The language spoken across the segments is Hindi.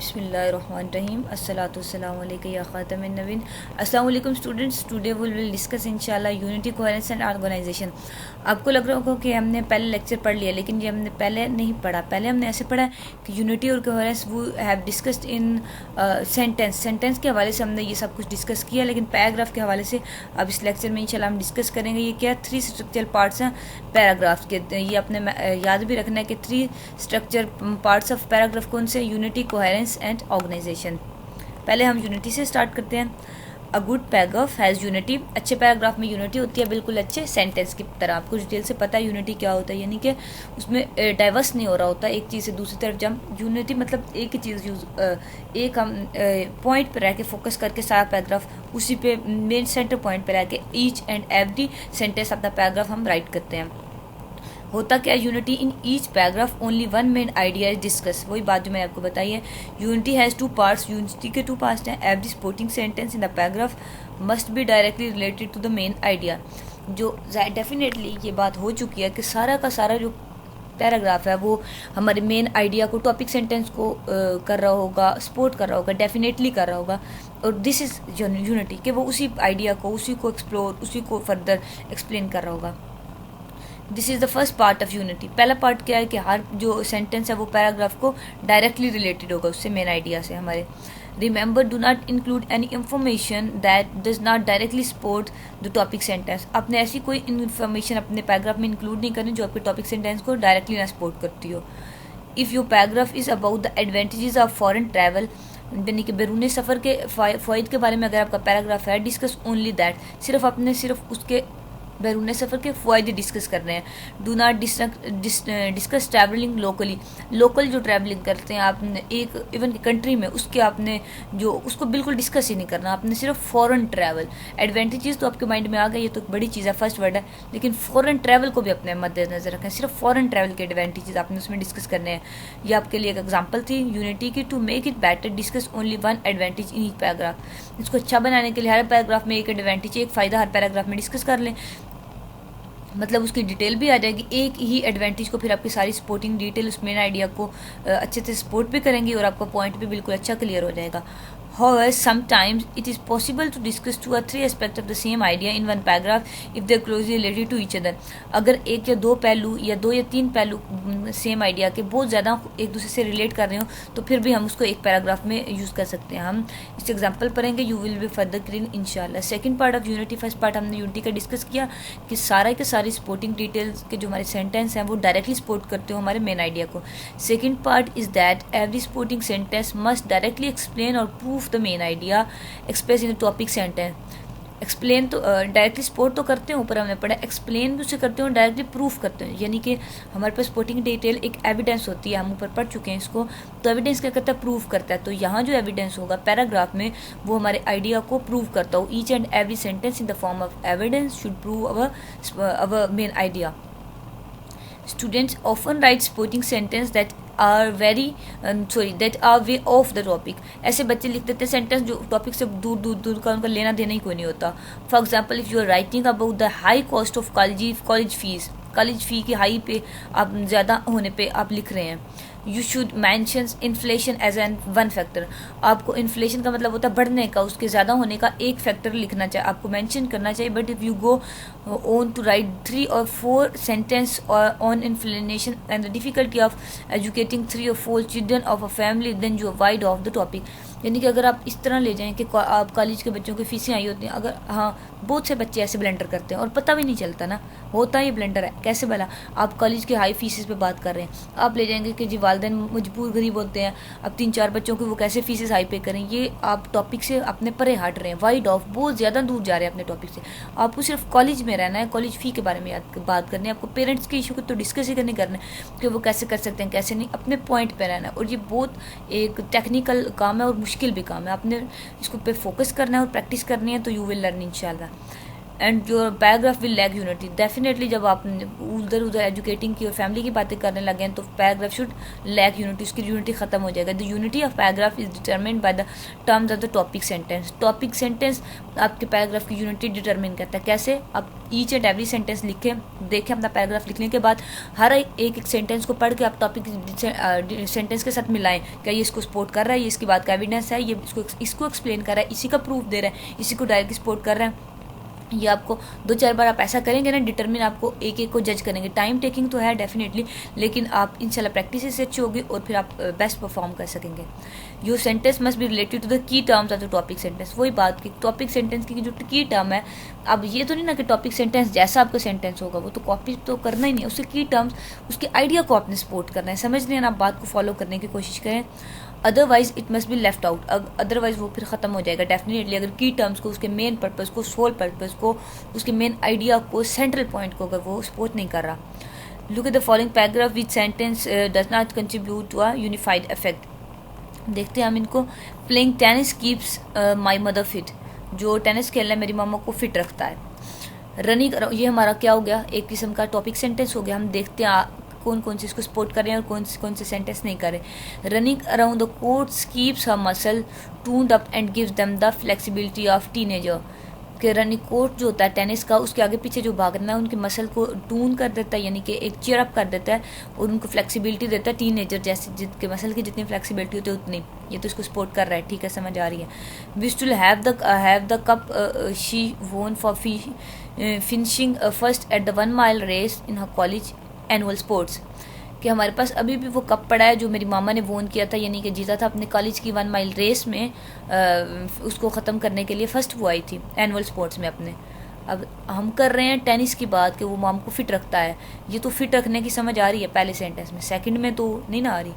बिस्मिल्लाहिर्रहमानिर्रहीम अस्सलातु वस्सलामु अलैका या ख़ातमुन नबीय्यीन। अस्सलामु अलैकुम students, today we will discuss इंशाल्लाह यूनिटी, कोहेरेंस एंड ऑर्गेनाइजेशन। आपको लग रहा होगा कि हमने पहले लेक्चर पढ़ लिया, लेकिन ये हमने पहले नहीं पढ़ा। पहले हमने ऐसे पढ़ा कि यूनिटी और कोहेरेंस वो हैव डिस्कस्ड इन सेंटेंस के हवाले से हमने ये सब कुछ डिस्कस किया, लेकिन पैराग्राफ के हवाले से अब इस लेक्चर में इंशाल्लाह हम डिस्कस करेंगे। ये क्या 3 स्ट्रक्चरल पार्ट्स हैं पैराग्राफ के। ये अपने याद भी रखना है कि 3 स्ट्रक्चर पार्ट्स ऑफ पैराग्राफ कौन से, यूनिटी, कोहेरेंस एंड ऑर्गेनाइजेशन। पहले हम यूनिटी से स्टार्ट करते हैं। A good paragraph has unity. अच्छे पैराग्राफ में यूनिटी होती है, बिल्कुल अच्छे सेंटेंस की तरह। आपको डिटेल से पता है यूनिटी क्या होता है, यानी कि उसमें डाइवर्स नहीं हो रहा होता एक चीज़ से दूसरी तरफ। जब यूनिटी मतलब एक ही चीज़ एक हम पॉइंट पर रह के फोकस करके सारा पैराग्राफ उसी पे मेन सेंटर पॉइंट पर रह के ईच एंड एवरी सेंटेंस अपना पैराग्राफ हम राइट करते हैं। होता क्या है unity, in each paragraph only one main idea is discuss. वही बात जो मैंने आपको बताई है। Unity has 2 parts. यूनिटी के 2 पार्ट्स हैं। Every supporting sentence in the paragraph must be directly related to the main idea. जो डेफिनेटली ये बात हो चुकी है कि सारा का सारा जो पैराग्राफ है वो हमारे मेन आइडिया को, टॉपिक सेंटेंस को कर रहा होगा, सपोर्ट कर रहा होगा, डेफिनेटली कर रहा होगा। और दिस इज़ यूनिटी कि वो उसी आइडिया को, उसी को एक्सप्लोर, उसी को फर्दर एक्सप्लेन कर रहा होगा। This is the first part of unity. पहला पार्ट क्या है कि हर जो सेंटेंस है वो पैराग्राफ को डायरेक्टली रिलेटेड होगा उससे, मेन आइडिया से हमारे। Remember, do not include any information that does not directly support the topic sentence. आपने ऐसी कोई इन्फॉर्मेशन अपने पैराग्राफ में इंक्लूड नहीं करनी जो आपके टॉपिक सेंटेंस को डायरेक्टली ना सपोर्ट करती हो। If your paragraph is about the advantages of foreign travel, यानी कि बैरून सफ़र के फ़ायदे के बारे में अगर आपका पैराग्राफ है, डिस्कस ओनली दैट, सिर्फ उसके बैरून सफ़र के फ़ायदे डिस्कस कर रहे हैं। Do not discuss travelling locally. Local जो ट्रैवलिंग करते हैं आपने एक इवन की कंट्री में, उसके आपने जो उसको बिल्कुल डिस्कस ही नहीं करना। आपने सिर्फ फॉरेन ट्रैवल, एडवांटेजेस तो आपके माइंड में आ गए, ये तो बड़ी चीज़ है, फर्स्ट वर्ड है, लेकिन फॉरेन ट्रैवल को भी अपने मद्देनजर रखें। सिर्फ फॉरेन ट्रैवल के एडवांटेजेस आपने उसमें डिस्कस करने हैं। ये आपके लिए एक एग्जाम्पल थी यूनिटी की। To make it better discuss only one advantage in each paragraph. इसको अच्छा बनाने के लिए हर पैराग्राफ में एक एडवांटेज, एक फ़ायदा हर पैराग्राफ में डिस्कस कर लें, मतलब उसकी डिटेल भी आ जाएगी। एक ही एडवांटेज को फिर आपकी सारी सपोर्टिंग डिटेल उस मेन आइडिया को अच्छे से सपोर्ट भी करेंगी और आपका पॉइंट भी बिल्कुल अच्छा क्लियर हो जाएगा। However, sometimes it is possible to discuss 2 or 3 aspects of the same idea in one paragraph if they are closely related to each other. अगर एक या दो पहलू या 2 या 3 पहलू सेम आइडिया के बहुत ज़्यादा एक दूसरे से रिलेट कर रहे हो तो फिर भी हम उसको एक पैराग्राफ में यूज़ कर सकते हैं। हम इस एग्जाम्पल पढ़ेंगे, you will be further clean इंशाल्लाह। Second part of unity, first part हमने यूनिटी का डिस्कस किया कि सारा के सारी सपोर्टिंग डिटेल्स के जो हमारे सेंटेंस हैं वो डायरेक्टली सपोर्ट करते हो हमारे मेन आइडिया को। Second part is that every supporting sentence must directly explain और prove the main idea express in topic sentence. Explain तो डायरेक्टली सपोर्ट तो करते हैं, ऊपर हमने पढ़ा, एक्सप्लेन भी उसे करते हैं, डायरेक्टली प्रूफ करते हैं, यानी कि हमारे पास सपोर्टिंग डिटेल एक एविडेंस होती है, हम ऊपर पढ़ चुके हैं इसको। तो एविडेंस क्या करता है, प्रूफ करता है। तो यहाँ जो एविडेंस होगा पैराग्राफ में वो हमारे आइडिया को प्रूव करता हो। Each and every sentence in the form of evidence should prove our main idea. Students often write supporting sentence that are way off the topic। ऐसे बच्चे लिख देते हैं सेंटेंस जो टॉपिक से दूर का, उनका लेना देना ही कोई नहीं होता। For example, if you are writing about the high cost of college fees, college fee की हाई पे आप ज़्यादा होने पे आप लिख रहे हैं। You should mention inflation as an one factor. आपको इन्फ्लेशन का मतलब होता है बढ़ने का, उसके ज़्यादा होने का एक फैक्टर लिखना चाहिए, आपको मैंशन करना चाहिए। But if you go on to write 3 or 4 sentence on inflation and the difficulty of educating 3 or 4 children of a family, then you are wide of the topic. यानी कि अगर आप इस तरह ले जाएं कि आप कॉलेज के बच्चों की फीसें आई होती हैं, अगर हाँ बहुत से बच्चे ऐसे ब्लेंडर करते हैं और पता भी नहीं चलता ना, होता ही ब्लेंडर है। कैसे भला आप कॉलेज के हाई फीसेस पे बात कर रहे हैं, आप ले जाएंगे कि जी वालिदैन मजबूर गरीब होते हैं, अब 3-4 बच्चों की वो कैसे फीसेस हाई पे करें। ये आप टॉपिक से अपने परे हट रहे हैं, वाइड ऑफ, बहुत ज़्यादा दूर जा रहे हैं अपने टॉपिक से। आपको सिर्फ कॉलेज में रहना है, कॉलेज फ़ी के बारे में बात करनी है, आपको पेरेंट्स के इशू को तो डिस्कस ही करने करना है कि वो कैसे कर सकते हैं कैसे नहीं, अपने पॉइंट पर रहना है। और ये बहुत एक टेक्निकल काम है और मुश्किल भी काम है। आपने इसको पे फोकस करना है और प्रैक्टिस करनी है, तो यू विल लर्न इंशाल्लाह। And your paragraph will lack unity. Definitely जब आप उधर उधर एजुकेटिंग की और फैमिली की बातें करने लगे हैं तो पैराग्राफ शुड लैक यूनिटी, उसकी यूनिटी खत्म हो जाएगा। The unity of paragraph is determined by the terms of the topic sentence. Topic sentence आपके पैराग्राफ की यूनिटी डिटरमिन करता है। कैसे? आप ईच एंड एवरी सेंटेंस लिखें, देखें अपना पैराग्राफ लिखने के बाद हर एक सेंटेंस को पढ़ के आप टॉपिक सेंटेंस के साथ मिलाएं। क्या ये इसको सपोर्ट कर रहा है, ये इसकी बात का एविडेंस है, ये इसको एक्सप्लेन कर रहा है, इसी का प्रूफ दे रहा है, इसी को डायरेक्टली सपोर्ट कर रहा है। ये आपको 2-4 बार आप ऐसा करेंगे ना, डिटरमिन आपको एक एक को जज करेंगे। टाइम टेकिंग तो है डेफिनेटली, लेकिन आप इंशाल्लाह प्रैक्टिस से अच्छी होगी और फिर आप बेस्ट परफॉर्म कर सकेंगे। Your sentence must be related to the key terms of the topic sentence. वही बात की टॉपिक सेंटेंस की जो की टर्म है, अब ये तो नहीं ना कि टॉपिक सेंटेंस जैसा आपका सेंटेंस होगा वो तो कॉपी तो करना ही नहीं, उसके की टर्म्स, उसके आइडिया को आपने सपोर्ट करना है। समझ रहे हैं ना, आप बात को फॉलो करने की कोशिश करें। Otherwise it must be left out, otherwise वो फिर ख़त्म हो जाएगा डेफिनेटली। अगर की टर्म्स को, उसके मेन पर्पज़ को, सोल पर्पज़ को, उसके मेन आइडिया को, सेंट्रल पॉइंट को अगर वो सपोर्ट नहीं कर रहा। Look at the following paragraph which sentence does not contribute to a unified effect. देखते हैं हम इनको। Playing tennis keeps my mother fit. जो टेनिस खेलना मेरी मामा को फिट रखता है। रनिंग, ये हमारा क्या हो गया, एक किस्म का टॉपिक सेंटेंस हो गया। हम देखते हैं कौन कौन से इसको सपोर्ट कर रहे हैं और कौन से सेंटेंस नहीं कर रहे। Running around the courts keeps her muscle toned up and gives them the flexibility of teenager. कि रनिंग कोर्ट जो होता है टेनिस का, उसके आगे पीछे जो भागना है उनके मसल को टून कर देता है, यानी कि एक चेयर अप कर देता है और उनको फ्लेक्सिबिलिटी देता है टीनेजर जैसे, जिसके मसल की जितनी फ्लेक्सिबिलिटी होती है उतनी। ये तो इसको सपोर्ट कर रहा है, ठीक है, समझ आ रही है। Wish to have the cup she won for finishing first at the 1 mile race in her college annual sports. कि हमारे पास अभी भी वो कप पड़ा है जो मेरी मामा ने वोन किया था, यानी कि जीता था अपने कॉलेज की 1 mile रेस में, उसको ख़त्म करने के लिए फर्स्ट वो आई थी एनुअल स्पोर्ट्स में अपने। अब हम कर रहे हैं टेनिस की बात कि वो माम को फिट रखता है। ये तो फिट रखने की समझ आ रही है पहले सेंटेंस में, सेकंड में तो नहीं ना आ रही।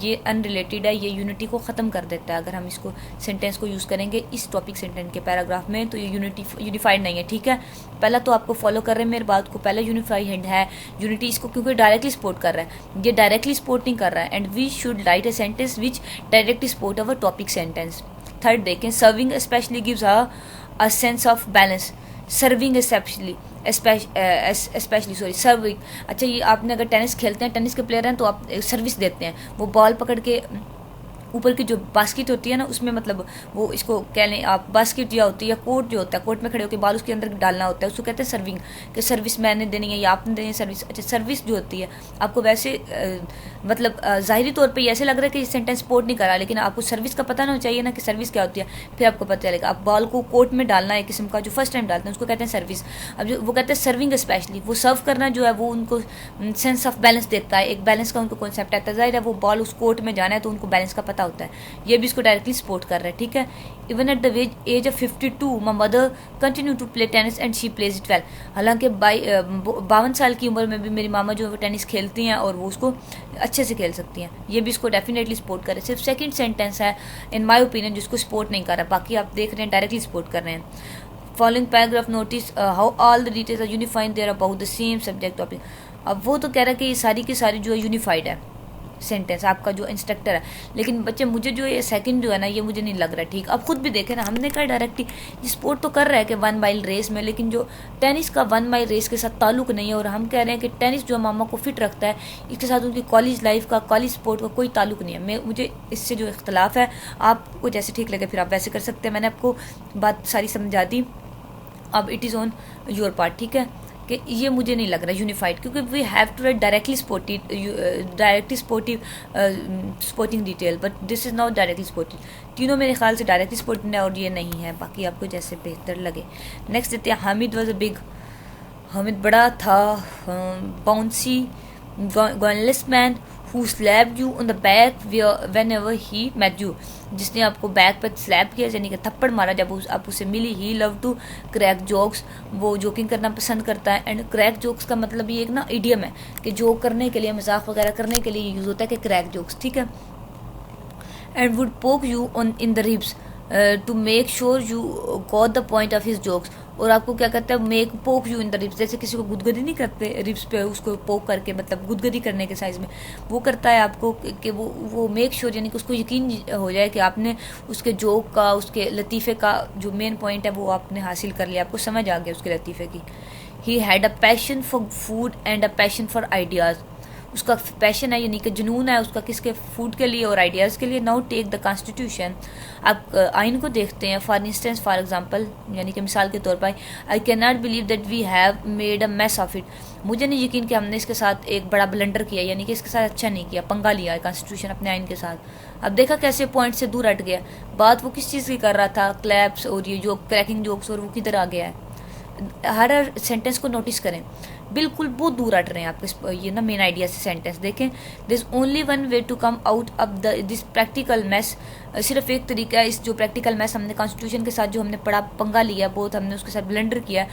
ये अनरिलेटेड है, ये यूनिटी को ख़त्म कर देता है। अगर हम इसको सेंटेंस को यूज़ करेंगे इस टॉपिक सेंटेंस के पैराग्राफ में तो ये यूनिफाइड नहीं है, ठीक है। पहला तो आपको फॉलो कर रहे हैं मेरी बात को, पहला यूनिफाइड है यूनिटी, इसको क्योंकि डायरेक्टली सपोर्ट कर रहा है, ये डायरेक्टली सपोर्ट नहीं कर रहा है। And we should write a sentence which directly support our topic sentence. Third देखें, serving specially gives a sense of balance. Serving specially serving. अच्छा, ये आपने अगर टेनिस खेलते हैं, टेनिस के प्लेयर हैं तो आप सर्विस देते हैं, वो बॉल पकड़ के ऊपर की जो बास्केट होती है ना, उसमें मतलब वो इसको कह लें आप, बास्केट या होती है या कोर्ट जो होता है, कोर्ट में खड़े होकर बॉल उसके अंदर डालना होता है, उसको कहते हैं सर्विंग। कि सर्विस मैंने देनी है या आपने देनी है सर्विस। अच्छा, सर्विस जो होती है आपको वैसे मतलब ज़ाहिरी तौर पे ऐसे लग रहा है कि सेंटेंस सपोर्ट नहीं करा, लेकिन आपको सर्विस का पता ना चाहिए ना कि सर्विस क्या होती है, फिर आपको पता चलेगा। आप बॉल को कोर्ट में डालना है किस्म का, जो फर्स्ट टाइम डालते हैं उसको कहते हैं सर्विस। अब जो वो कहते हैं सर्विंग स्पेशली, वो सर्व करना जो है वो उनको सेंस ऑफ बैलेंस देता है, एक बैलेंस का उनको कॉन्सेप्ट आता है। ज़ाहिर है वो बॉल उस कोर्ट में जाना है तो उनको बैलेंस का पता होता है, ये भी इसको डायरेक्टली सपोर्ट कर रहा है, ठीक है। Even at the age of 52 my mother continue to play tennis and she plays it well. हालांकि 52 साल की उम्र में भी मेरी मामा जो है वो टेनिस खेलती हैं और वो उसको अच्छे से खेल सकती हैं, ये भी इसको डेफिनेटली सपोर्ट कर रहे हैं। सिर्फ सेकंड सेंटेंस है इन माय ओपिनियन जिसको सपोर्ट नहीं कर रहा, बाकी आप देख रहे हैं डायरेक्टली सपोर्ट कर रहे हैं। Following paragraph notice how all the details are unified there about the same subject topic. अब वो तो कह रहा है कि ये सारी की सारी जो है यूनिफाइड है सेंटेंस, आपका जो इंस्ट्रक्टर है, लेकिन बच्चे मुझे जो ये सेकंड जो है ना ये मुझे नहीं लग रहा ठीक। अब खुद भी देखें ना, हमने कहा डायरेक्टली ये सपोर्ट तो कर रहा है कि 1 mile रेस में, लेकिन जो टेनिस का 1 mile रेस के साथ ताल्लुक नहीं है, और हम कह रहे हैं कि टेनिस जो मामा को फिट रखता है इसके साथ उनकी कॉलेज लाइफ का, कॉलेज स्पोर्ट का कोई ताल्लुक नहीं है। मुझे इससे जो इख्तलाफ है, आपको जैसे ठीक लगे फिर आप वैसे कर सकते हैं। मैंने आपको बात सारी समझा दी, अब it is on your part, ठीक है। कि ये मुझे नहीं लग रहा यूनिफाइड, क्योंकि we have to write directly sporting detail, but this is not directly sporting. तीनों मेरे ख्याल से डायरेक्टली स्पोर्टिंग है और ये नहीं है, बाकी आपको जैसे बेहतर लगे। नेक्स्ट देते हैं, Hamid was a big. Hamid बड़ा था, bouncy gormless man who slapped you on the back whenever he met you, जिसने आपको बैक पर स्लैप किया यानी कि थप्पड़ मारा जब आप उसे मिली। ही लव टू क्रैक जोक्स, वो जोकिंग करना पसंद करता है। एंड क्रैक जोक्स का मतलब ये एक ना इडियम है कि जोक करने के लिए, मजाक वगैरह करने के लिए यूज़ होता है कि क्रैक जोक्स, ठीक है। And would poke you on in the ribs to make sure you got the point of his jokes, और आपको क्या कहता है, मेक पोक यू इन द रिब्स, जैसे किसी को गुदगुदी नहीं करते रिब्स पे, उसको पोक करके मतलब गुदगुदी करने के साइज में, वो करता है आपको कि वो मेक श्योर यानी कि उसको यकीन हो जाए कि आपने उसके जोक का, उसके लतीफ़े का जो मेन पॉइंट है वो आपने हासिल कर लिया, आपको समझ आ गया उसके लतीफ़े की। He had a passion for food and a passion for ideas, उसका पैशन है यानी कि जुनून है उसका किसके, फूड के लिए और आइडियाज़ के लिए। नाउ टेक द कॉन्स्टिट्यूशन, आप आइन को देखते हैं। फॉर इंस्टेंस, फॉर एग्जांपल, यानी कि मिसाल के तौर पर, I can not believe that we have made a mess of it, मुझे नहीं यकीन कि हमने इसके साथ एक बड़ा ब्लंडर किया, यानी कि इसके साथ अच्छा नहीं किया, पंगा लिया है कॉन्स्टिट्यूशन अपने आइन के साथ। अब देखा कैसे पॉइंट से दूर हट गया, बात वो किस चीज़ की कर रहा था, क्लैप्स और ये जो क्रैकिंग जोक्स, और वो किधर आ गया है। हर सेंटेंस को नोटिस करें, बिल्कुल बहुत दूर हट रहे हैं आपके ये ना मेन आइडिया से सेंटेंस। देखें, this is only one way to come out of this practical mess, सिर्फ एक तरीका है इस जो प्रैक्टिकल मैस हमने कॉन्स्टिट्यूशन के साथ जो हमने पढ़ा, पंगा लिया बहुत, हमने उसके साथ ब्लेंडर किया,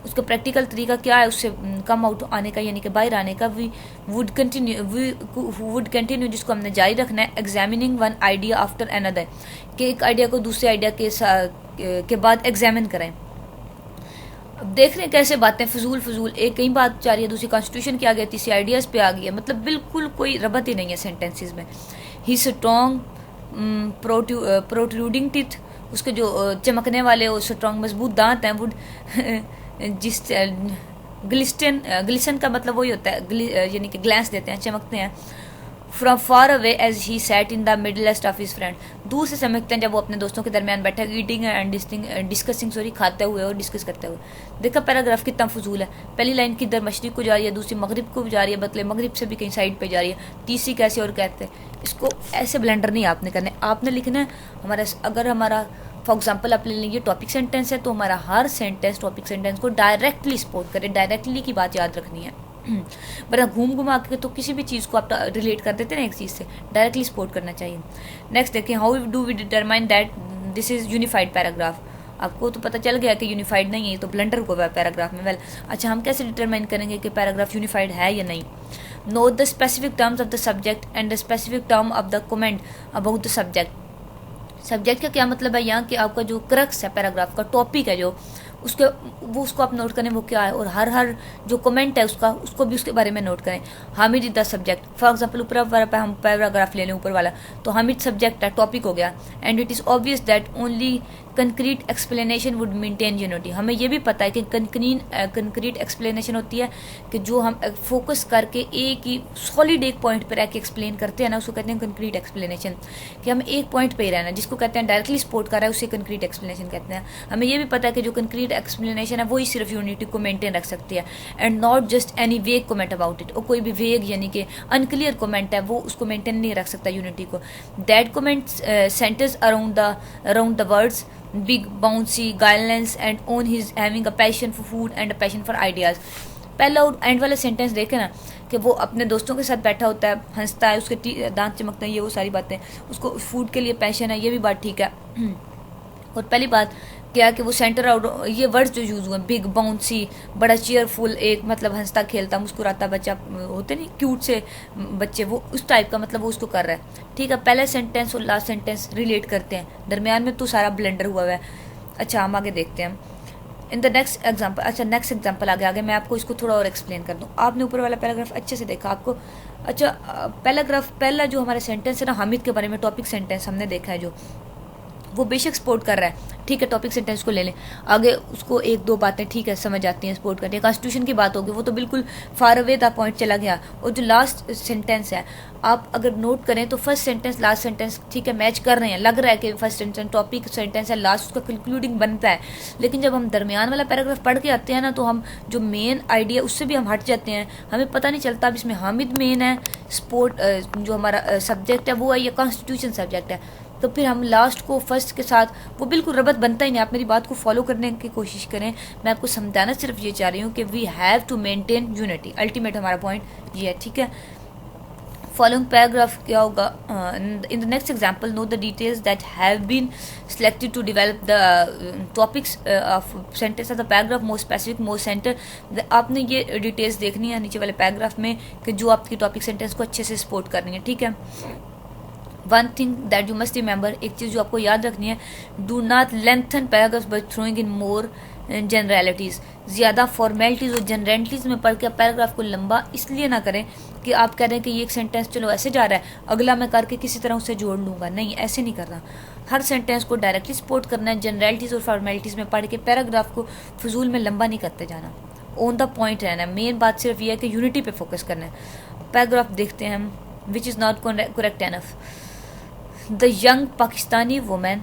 उसका प्रैक्टिकल तरीका क्या है उससे कम आउट आने का, यानी कि बाहर आने का। वी वुड कंटिन्यू, जिसको हमने जारी रखना है, examining one idea after another, कि एक आइडिया को दूसरे आइडिया के बाद एग्जामिन करें। अब देख रहे हैं कैसे बातें फजूल एक कहीं बात जा रही है, दूसरी कॉन्स्टिट्यूशन की आ गई, तीसरी आइडियाज़ पे आ गई है, मतलब बिल्कुल कोई रबत ही नहीं है सेंटेंसेस में। ही स्ट्रॉन्ग प्रोट्रूडिंग टीथ, उसके जो चमकने वाले और स्ट्रॉन्ग मजबूत दांत हैं, वुड जिस ग्लिस्टन का मतलब वही होता है, यानी कि ग्लैंस देते हैं, चमकते हैं। From far away as he sat in the middlest of his friend, दूर से समझते हैं जब वो अपने दोस्तों के दरमियान बैठा है, ईटिंग एंड डिस्कसिंग, सॉरी, खाते हुए और डिस्कस करते हुए। देखा पैराग्राफ कितना फजूल है, पहली लाइन किधर मशरिक को जा रही है, दूसरी मगरिब को जा रही है, बदले मगरिब से भी कहीं साइड पे जा रही है, तीसरी कैसे और कहते हैं। इसको ऐसे ब्लेंडर नहीं आपने करना है, आपने लिखना है हमारा, अगर हमारा फॉर एग्जाम्पल आप ले लीजिए टॉपिक सेंटेंस है, तो हमारा हर सेंटेंस टॉपिक सेंटेंस को डायरेक्टली सपोर्ट करे, डायरेक्टली की बात याद रखनी है, वरना घूम घुमा के तो किसी भी चीज़ को आप रिलेट कर देते हैं एक चीज़ से, डायरेक्टली सपोर्ट करना चाहिए। नेक्स्ट देखिए, how do we determine that this is unified paragraph, आपको तो पता चल गया कि यूनिफाइड नहीं है, तो ब्लंडर को है पैराग्राफ में। वेल, अच्छा, हम कैसे डिटरमाइन करेंगे कि पैराग्राफ यूनिफाइड है या नहीं। Note the specific terms of the subject and the specific term of the comment about the subject का क्या मतलब है यहाँ कि आपका जो क्रक्स है पैराग्राफ का, टॉपिक है जो उसको आप नोट करें वो क्या है, और हर जो कमेंट है उसको भी उसके बारे में नोट करें। Hamid is the subject, for example ऊपर वाला हम पैराग्राफ ले लें, ऊपर वाला तो हामिद सब्जेक्ट है, टॉपिक हो गया। And it is obvious that only concrete explanation would maintain unity, हमें ये भी पता है कि कंक्रीट एक्सप्लेनेशन होती है कि जो हम फोकस करके एक ही सॉलिड एक पॉइंट पर रह के एक्सप्लेन करते हैं ना, उसको कहते हैं कंक्रीट एक्सप्लेनेशन, कि हम एक पॉइंट पर ही रहना, जिसको कहते हैं डायरेक्टली सपोर्ट कर रहा है उसे कंक्रीट एक्सप्लेनेशन कहते हैं। हमें ये भी पता है कि जो कंक्रीट एक्सप्लेनेशन है वही सिर्फ यूनिटी को मेंटेन रख सकती है, एंड नॉट जस्ट एनी वेग कमेंट अबाउट इट, और कोई भी वेग यानी कि अनक्लियर कमेंट है वो उसको मेंटेन नहीं रख सकता यूनिटी को। That comment centres around the words big, bouncy, guileless and on his having a passion for food and a passion for ideas। पहला और एंड वाला सेंटेंस देखे ना कि वो अपने दोस्तों के साथ बैठा होता है, हंसता है, उसके दांत चमकते हैं, ये वो सारी बातें, उसको फूड के लिए पैशन है, ये भी बात ठीक है। और पहली बात क्या कि वो सेंटर आउट, ये वर्ड्स जो यूज़ हुए, बिग, बाउंसी, बड़ा चीयरफुल, एक मतलब हंसता खेलता मुस्कुराता बच्चा, होते नहीं क्यूट से बच्चे, वो उस टाइप का मतलब वो उसको कर रहा है। ठीक है, पहले सेंटेंस और लास्ट सेंटेंस रिलेट करते हैं, दरमियान में तो सारा ब्लेंडर हुआ है। अच्छा, हम आगे देखते हैं इन द नेक्स्ट एग्जाम्पल। अच्छा, नेक्स्ट एग्जाम्पल आगे मैं आपको इसको थोड़ा और एक्सप्लेन कर दूँ। आपने ऊपर वाला पैराग्राफ अच्छे से देखा आपको। अच्छा, पहला जो हमारा सेंटेंस है ना, हामिद के बारे में टॉपिक सेंटेंस हमने देखा है, जो वो बेशक सपोर्ट कर रहा है, ठीक है, टॉपिक सेंटेंस को ले लें आगे, उसको एक दो बातें ठीक है समझ आती हैं, सपोर्ट करती है। कॉन्स्टिट्यूशन की बात होगी वो तो बिल्कुल फार अवे द पॉइंट चला गया। और जो लास्ट सेंटेंस है, आप अगर नोट करें तो फर्स्ट सेंटेंस लास्ट सेंटेंस ठीक है मैच कर रहे हैं, लग रहा है कि फर्स्ट सेंटेंस टॉपिक सेंटेंस है, लास्ट उसका कंक्लूडिंग बनता है। लेकिन जब हम दरमियान वाला पैराग्राफ पढ़ के आते हैं ना, तो हम जो मेन आइडिया उससे भी हम हट जाते हैं, हमें पता नहीं चलता अब इसमें हामिद मेन है, स्पोर्ट जो हमारा सब्जेक्ट है वो है, या कॉन्स्टिट्यूशन सब्जेक्ट है, तो फिर हम लास्ट को फर्स्ट के साथ वो बिल्कुल रबत बनता ही नहीं। आप मेरी बात को फॉलो करने की कोशिश करें, मैं आपको समझाना सिर्फ ये चाह रही हूँ कि we have to maintain unity, ultimate हमारा पॉइंट ये है, ठीक है। फॉलोइंग पैराग्राफ क्या होगा, in the next example no the details that have been selected to develop the topics of sentence of the paragraph more specific more center। आपने ये डिटेल्स देखनी है नीचे वाले पैराग्राफ में कि जो आपकी टॉपिक सेंटेंस को अच्छे से सपोर्ट करनी है, ठीक है। One thing that you must remember, एक चीज़ जो आपको याद रखनी है, do not lengthen paragraphs by throwing in more generalities, ज़्यादा फॉर्मेलिटीज़ और जनरलिटीज़ में पढ़ के पैराग्राफ को लंबा इसलिए ना करें कि आप कह रहे हैं कि ये एक सेंटेंस चलो ऐसे जा रहा है, अगला मैं करके किसी तरह उसे जोड़ लूँगा। नहीं, ऐसे नहीं करना। हर सेंटेंस को डायरेक्टली सपोर्ट करना है, जनरलिटीज़ और फॉर्मेलिटीज़ में पढ़ के पैराग्राफ को फजूल में लंबा नहीं करते जाना, ऑन द पॉइंट रहना है। मेन बात सिर्फ ये है कि यूनिटी पे फोकस करना है। पैराग्राफ देखते हैं हम, which is not correct enough. The young Pakistani women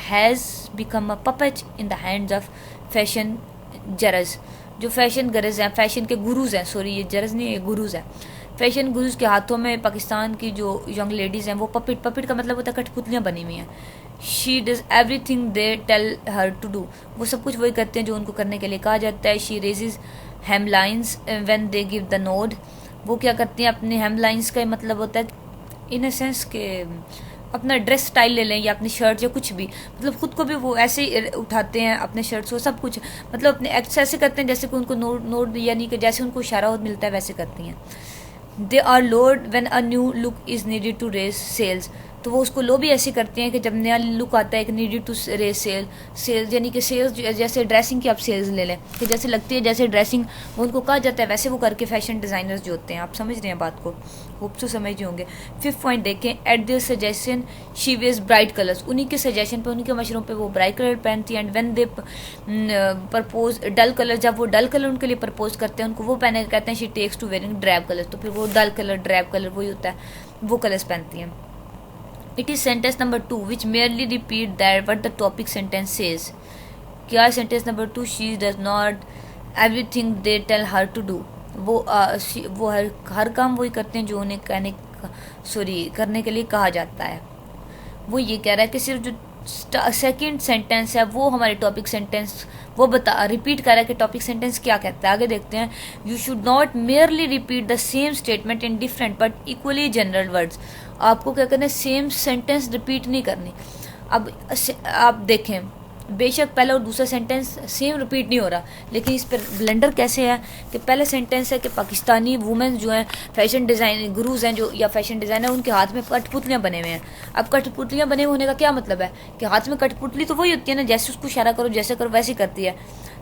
has become a puppet in the hands of fashion जरज। जो फैशन गरज हैं, फैशन के गुरुज हैं, सॉरी ये जरज नहीं, ये गुरुज हैं। फैशन गुरुज के हाथों में पाकिस्तान की जो यंग लेडीज़ हैं वो पपिट का मतलब होता है कठपुतलियाँ बनी हुई हैं। She does everything they tell her to do. वो सब कुछ वही करते हैं जो उनको करने के लिए कहा जाता है। She raises hemlines when they give the nod. वो क्या करती हैं, अपने हेमलाइंस का मतलब होता है इन अ सेंस के अपना ड्रेस स्टाइल ले लें या अपनी शर्ट या कुछ भी, मतलब खुद को भी वो ऐसे ही उठाते हैं अपने शर्ट्स, वो सब कुछ मतलब अपने एक्ट्स ऐसे करते हैं जैसे कि उनको नोट यानी कि जैसे उनको इशारा मिलता है वैसे करती हैं। They are load when a new look is needed to raise sales. तो वो उसको लो भी ऐसे करते हैं कि जब नया लुक आता है कि नीडेड टू रेज सेल्स यानी कि सेल्स जैसे ड्रेसिंग की आप सेल्स ले लें कि जैसे लगती है जैसे ड्रेसिंग वो उनको कहा जाता है वैसे वो करके फैशन डिज़ाइनर्स जो होते हैं, आप समझ रहे हैं बात को, होप तो समझ रहे होंगे। 5th पॉइंट देखें, at their suggestion she wears bright colours. उन्हीं के सजेशन पे, उनके मशवरों पे वो ब्राइट कलर पहनती हैं। And when they propose dull colour, जब वो डल कलर उनके लिए प्रपोज करते हैं उनको वो पहने कहते हैं she takes to wearing drab colour. तो फिर वो डल कलर ड्रैब कलर वही होता है, वो कलर्स पहनती हैं। It is sentence number 2 which merely repeat that what the topic sentence says. क्या sentence number 2, she does not everything they tell her to do. वो हर काम वही करते हैं जो उन्हें करने के लिए कहा जाता है। वो ये कह रहा है कि सिर्फ जो सेकंड सेंटेंस है वो हमारे टॉपिक सेंटेंस वो रिपीट कर रहा है कि टॉपिक सेंटेंस क्या कहता है। आगे देखते हैं, you should not merely repeat the same statement in different but equally general words. आपको क्या करना है, सेम सेंटेंस रिपीट नहीं करनी। अब आप देखें, बेशक पहला और दूसरा सेंटेंस सेम रिपीट नहीं हो रहा, लेकिन इस पर ब्लेंडर कैसे है कि पहला सेंटेंस है कि पाकिस्तानी वुमेन जो हैं फैशन डिज़ाइन गुरुज हैं जो या फैशन डिज़ाइनर, उनके हाथ में कठपुतलियाँ बने हुए हैं। अब कठपुतलियाँ बने होने का क्या मतलब है कि हाथ में कठपुतली तो वही होती है ना, जैसे उसको इशारा करो जैसे करो वैसे करती है।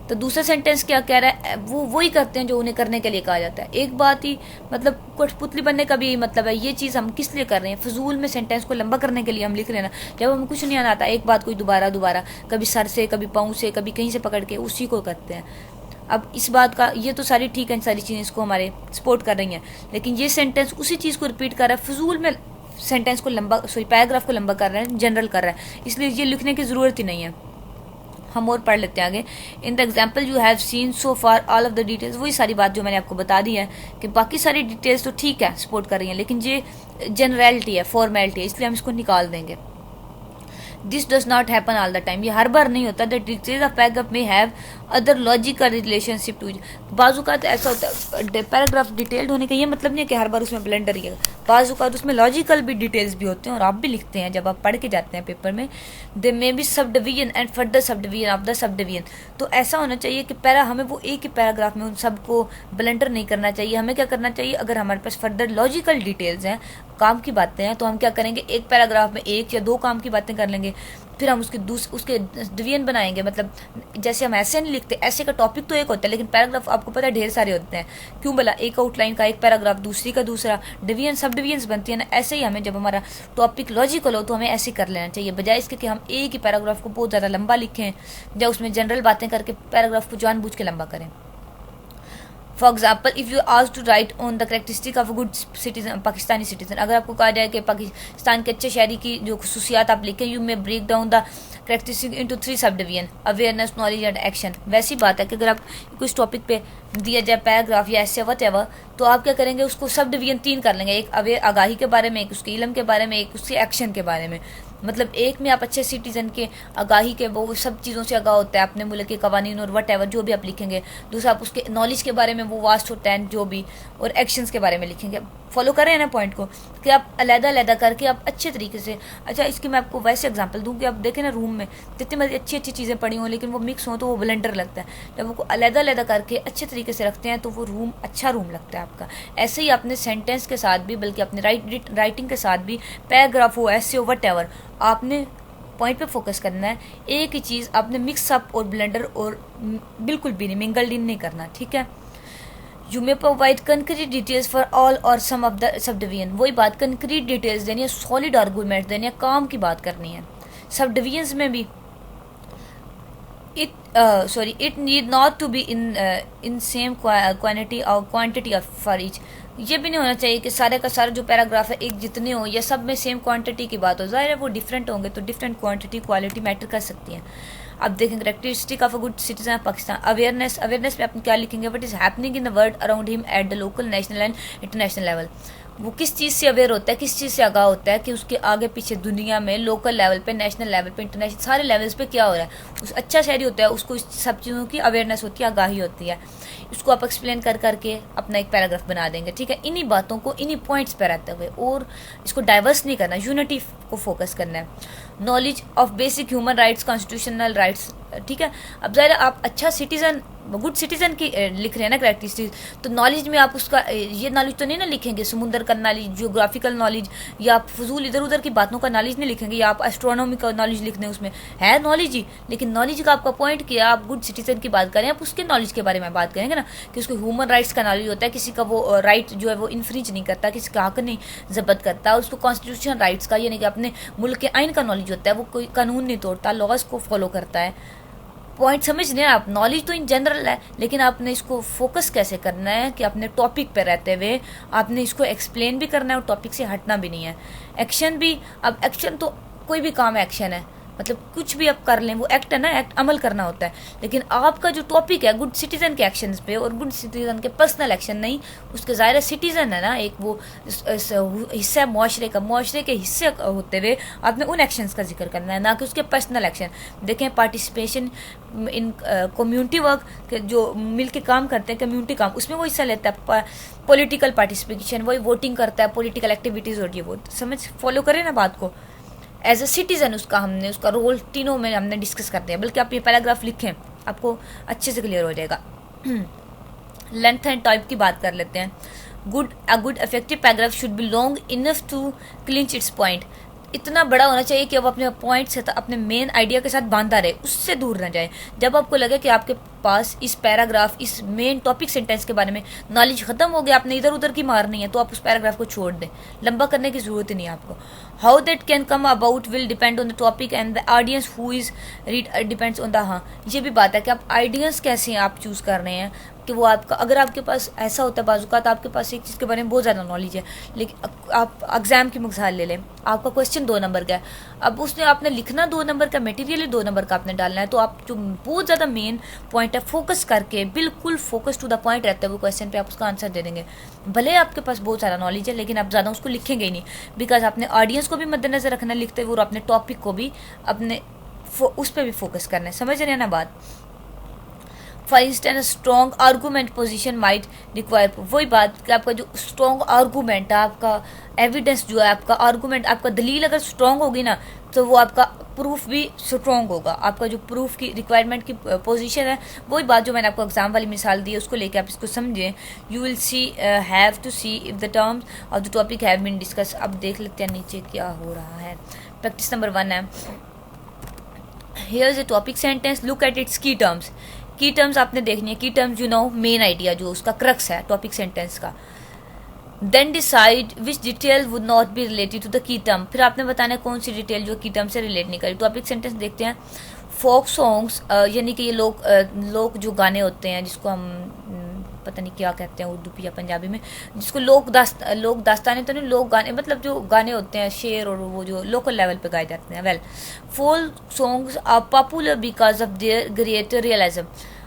तो दूसरा सेंटेंस क्या कह रहा है, वो वही करते हैं जो उन्हें करने के लिए कहा जाता है। एक बात ही मतलब कठपुतली बनने का भी यही मतलब है। ये चीज़ हम किस लिए कर रहे हैं, फजूल में सेंटेंस को लंबा करने के लिए हम लिख रहे हैं ना। जब हमें कुछ नहीं आना आता, एक बात कोई दोबारा कभी सर से कभी पाँव से कभी कहीं से पकड़ के उसी को करते हैं। अब इस बात का ये तो सारी ठीक है, सारी चीज़ें इसको हमारे सपोर्ट कर रही हैं, लेकिन ये सेंटेंस उसी चीज़ को रिपीट कर रहा है, फजूल में सेंटेंस को पैराग्राफ को लंबा कर रहा है, जनरल कर रहा है, इसलिए ये लिखने की ज़रूरत ही नहीं है। हम और पढ़ लेते हैं आगे। In the example you have seen so far all of the details, वही सारी बात जो मैंने आपको बता दी है कि बाकी सारी डिटेल्स तो ठीक है सपोर्ट कर रही हैं, लेकिन ये जनरलिटी है, फॉर्मेलिटी है, इसलिए हम इसको निकाल देंगे। This does not happen all the time, ये हर बार नहीं होता। द डिटेल्स ऑफ पैराग्राफ में have other logical relationship to. बाजू का ऐसा होता है पैराग्राफ डिटेल्ड होने का ये मतलब नहीं है कि हर बार उसमें ब्लेंडर ही है, बाजू का उसमें लॉजिकल भी डिटेल्स भी होते हैं और आप भी लिखते हैं जब आप पढ़ के जाते हैं पेपर में। They may be subdivision and further subdivision of the subdivision. तो ऐसा होना चाहिए कि हमें वो एक ही पैराग्राफ में उन सबको ब्लेंडर नहीं करना चाहिए। हमें क्या करना चाहिए, अगर हमारे पास फर्दर लॉजिकल डिटेल्स हैं, काम की बातें हैं, तो हम क्या करेंगे, एक पैराग्राफ में एक या दो काम की बातें कर लेंगे, फिर हम उसके डिवीजन बनाएंगे। मतलब जैसे हम ऐसे नहीं लिखते, ऐसे का टॉपिक तो एक होता है लेकिन पैराग्राफ आपको पता है ढेर सारे होते हैं। क्यों बोला, एक आउटलाइन का एक पैराग्राफ, दूसरी का दूसरा, डिवीजन सब डिवीजन्स बनती है ना। ऐसे ही हमें जब हमारा टॉपिक लॉजिकल हो तो हमें ऐसे कर लेना चाहिए, बजाय इसके कि हम एक ही पैराग्राफ को बहुत ज़्यादा लंबा लिखें या उसमें जनरल बातें करके पैराग्राफ को जानबूझ के लंबा करें। For example, if you ask to write on the characteristic of a good citizen, Pakistani citizen, अगर आपको कहा जाए कि पाकिस्तान के अच्छे शहरी की जो खसूसियात आप लिखें, you may break down the characteristic into 3 subdivision, awareness, knowledge and action. वैसी बात है कि अगर आप कुछ टॉपिक पे दिया जाए पैराग्राफ या ऐसे वटेवर, तो आप क्या करेंगे, उसको सब डिवीजन 3 कर लेंगे, एक आगाही के बारे में, एक उसके इल्म के बारे में, एक उसके एक्शन के बारे में। मतलब एक में आप अच्छे सिटीजन के आगाही के वो सब चीज़ों से आगाह होता है, अपने मुल्क के कवानीन और वट एवर जो भी आप लिखेंगे। दूसरा आप उसके नॉलेज के बारे में वो वास्ट होता है जो भी, और एक्शंस के बारे में लिखेंगे। फॉलो करें ना पॉइंट को कि आप अलग-अलग करके आप अच्छे तरीके से। अच्छा, इसकी मैं आपको वैसे एग्जांपल दूं कि आप देखें ना रूम में जितनी अच्छी चीज़ें पड़ी हों लेकिन वो मिक्स हों तो वो ब्लेंडर लगता है। जब वो अलग-अलग करके अच्छे तरीके से रखते हैं तो वो रूम अच्छा रूम लगता है आपका। ऐसे ही अपने सेंटेंस के साथ भी, बल्कि अपने राइटिंग के साथ भी, पैराग्राफ हो, ऐसे हो, वट एवर, आपने पॉइंट पे फोकस करना है, एक ही चीज़ आपने मिक्स अप और ब्लेंडर और बिल्कुल भी नहीं मिंगल्ड इन नहीं करना, ठीक है। You may provide concrete details for all और सम ऑफ द सब डिवीजन, वही बात, कंक्रीट डिटेल्स देनी है, सॉलिड आर्गूमेंट देनी है, काम की बात करनी है। सब डिवीजन्स में भी it need not to be in same quantity or quantity of for each, ये भी नहीं होना चाहिए कि सारे का सारा जो पैराग्राफ है एक जितने हो या सब में सेम क्वांटिटी की बात हो, ज़ाहिर है वो डिफरेंट होंगे तो डिफरेंट क्वांटिटी क्वालिटी मैटर कर सकती है। अब देखेंगे characteristic of a good citizen of Pakistan, awareness में आप क्या लिखेंगे, what is happening in the world around him at the local national and international level, वो किस चीज़ से अवेयर होता है, किस चीज़ से आगाह होता है कि उसके आगे पीछे दुनिया में लोकल लेवल पे, नेशनल लेवल पे, इंटरनेशनल सारे लेवल्स पे क्या हो रहा है। उस अच्छा शहरी होता है, उसको इस सब चीज़ों की अवेयरनेस होती है, आगाही होती है। इसको आप एक्सप्लेन कर करके अपना एक पैराग्राफ बना देंगे, ठीक है। इन्हीं बातों को इन्हीं पॉइंट्स पे रहते हुए, और इसको डाइवर्स नहीं करना, यूनिटी को फोकस करना है। Knowledge of basic human rights, constitutional rights, ठीक है। अब ज़रा आप अच्छा सिटीजन, गुड सिटीजन की लिख रहे हैं ना करेक्टरिस्टिक, तो नॉलेज में आप उसका ये नॉलेज तो नहीं ना लिखेंगे, समुंदर का नॉलेज, जियोग्राफिकल नॉलेज, या आप फजूल इधर उधर की बातों का नॉलेज नहीं लिखेंगे, या आप एस्ट्रोनॉमी का नॉलेज लिख दें, उसमें है नॉलेज ही, लेकिन नॉलेज का आपका पॉइंट किया, आप गुड सिटीजन की बात करें, आप उसके नॉलेज के बारे में बात करेंगे ना, कि उसको ह्यूमन राइट्स का नॉलेज होता है, किसी का वो राइट जो है वो इन्फ्रिंज नहीं करता, किसी का हक नहीं जब्त करता, उसको कॉन्स्टिट्यूशन राइट्स का, यानी कि अपने मुल्क के आइन का नॉलेज होता है, वो कोई कानून नहीं तोड़ता, लॉज को फॉलो करता है। पॉइंट समझ रहे हैं आप, नॉलेज तो इन जनरल है, लेकिन आपने इसको फोकस कैसे करना है कि अपने टॉपिक पे रहते हुए आपने इसको एक्सप्लेन भी करना है और टॉपिक से हटना भी नहीं है। एक्शन भी, अब एक्शन तो कोई भी काम एक्शन है, मतलब कुछ भी आप कर लें, वो एक्ट है ना, एक्ट अमल करना होता है, लेकिन आपका जो टॉपिक है गुड सिटीजन के एक्शंस पे, और गुड सिटीजन के पर्सनल एक्शन नहीं, उसके ज़ाहिर सिटीजन है ना, एक वो हिस्सा मुआशरे का, मुआशरे के हिस्से होते हुए आपने उन एक्शंस का जिक्र करना है, ना कि उसके पर्सनल एक्शन। देखें पार्टिसिपेशन इन कम्युनिटी वर्क, जो मिल के काम करते हैं कम्युनिटी काम, उसमें वो हिस्सा लेता है। पॉलिटिकल पार्टिसिपेशन, वही वोटिंग करता है, पॉलिटिकल एक्टिविटीज़ होती है, वो समझ फॉलो करें ना बात को। एज अ सिटीज़न उसका रोल तीनों में हमने डिस्कस करते हैं, बल्कि आप ये पैराग्राफ लिखें आपको अच्छे से क्लियर हो जाएगा। लेंथ एंड टाइप की बात कर लेते हैं। A good effective paragraph should be long enough to clinch its point, इतना बड़ा होना चाहिए कि अब अपने पॉइंट से अपने मेन आइडिया के साथ बांधा रहे, उससे दूर ना जाए। जब आपको लगे कि आपके पास इस पैराग्राफ, इस मेन टॉपिक सेंटेंस के बारे में नॉलेज खत्म हो गया, आपने इधर उधर की मारनी है, तो आप उस पैराग्राफ को छोड़ दें, लंबा करने की जरूरत ही नहीं है आपको। How that can come about will depend on the topic and the audience who is read depends on the, हाँ ये भी बात है कि आप आइडियंस कैसे आप चूज़ कर रहे हैं, कि वो आपका, अगर आपके पास ऐसा होता है बाजूका, तो आपके पास एक चीज़ के बारे में बहुत ज़्यादा नॉलेज है, लेकिन आप एग्जाम की मिसाल ले लें, आपका क्वेश्चन 2 नंबर का है, अब उसने आपने लिखना 2 नंबर का, मटेरियल 2 नंबर का आपने डालना है, तो आप जो बहुत ज़्यादा मेन पॉइंट है फोकस करके, बिल्कुल फोकस टू द पॉइंट रहता है वो क्वेश्चन पे, आप उसका आंसर दे देंगे। भले आपके पास बहुत सारा नॉलेज है, लेकिन आप ज़्यादा उसको लिखेंगे ही नहीं, बिकॉज आपने ऑडियंस को भी मद्देनजर रखना लिखते हुए, और अपने टॉपिक को भी अपने उस पर भी फोकस करना है। समझ रहे हैं ना बात। For instance strong argument position might require, वही बात कि आपका जो स्ट्रॉन्ग आर्गूमेंट है, आपका एविडेंस जो है, आपका आर्गूमेंट, आपका दलील अगर स्ट्रॉन्ग होगी ना, तो वो आपका प्रूफ भी स्ट्रॉन्ग होगा। आपका जो प्रूफ की रिक्वायरमेंट की पोजीशन है, वही बात जो मैंने आपको एग्जाम वाली मिसाल दी है, उसको लेके आप इसको समझें। You will see have to see if the terms of the topic have been discuss. अब देख लेते हैं नीचे क्या हो रहा है। प्रैक्टिस नंबर 1 है, here is a topic sentence, look at its key terms. Key terms आपने देखनी है, key terms you know main idea जो उसका क्रक्स है टॉपिक सेंटेंस का। Then decide which detail would not be related to the key term, फिर आपने बताना है कौन सी डिटेल जो की टर्म से रिलेट नहीं करी। टॉपिक सेंटेंस देखते हैं। फोक सॉन्ग्स, यानी कि ये लोग जो गाने होते हैं, जिसको हम पता नहीं क्या कहते हैं उर्दू या पंजाबी में, जिसको लोक दास्ताने तो नहीं, लोक गाने, मतलब जो गाने होते हैं शेर, और वो जो लोकल लेवल पे गाए जाते हैं। Well, folk songs are popular because of their great realism,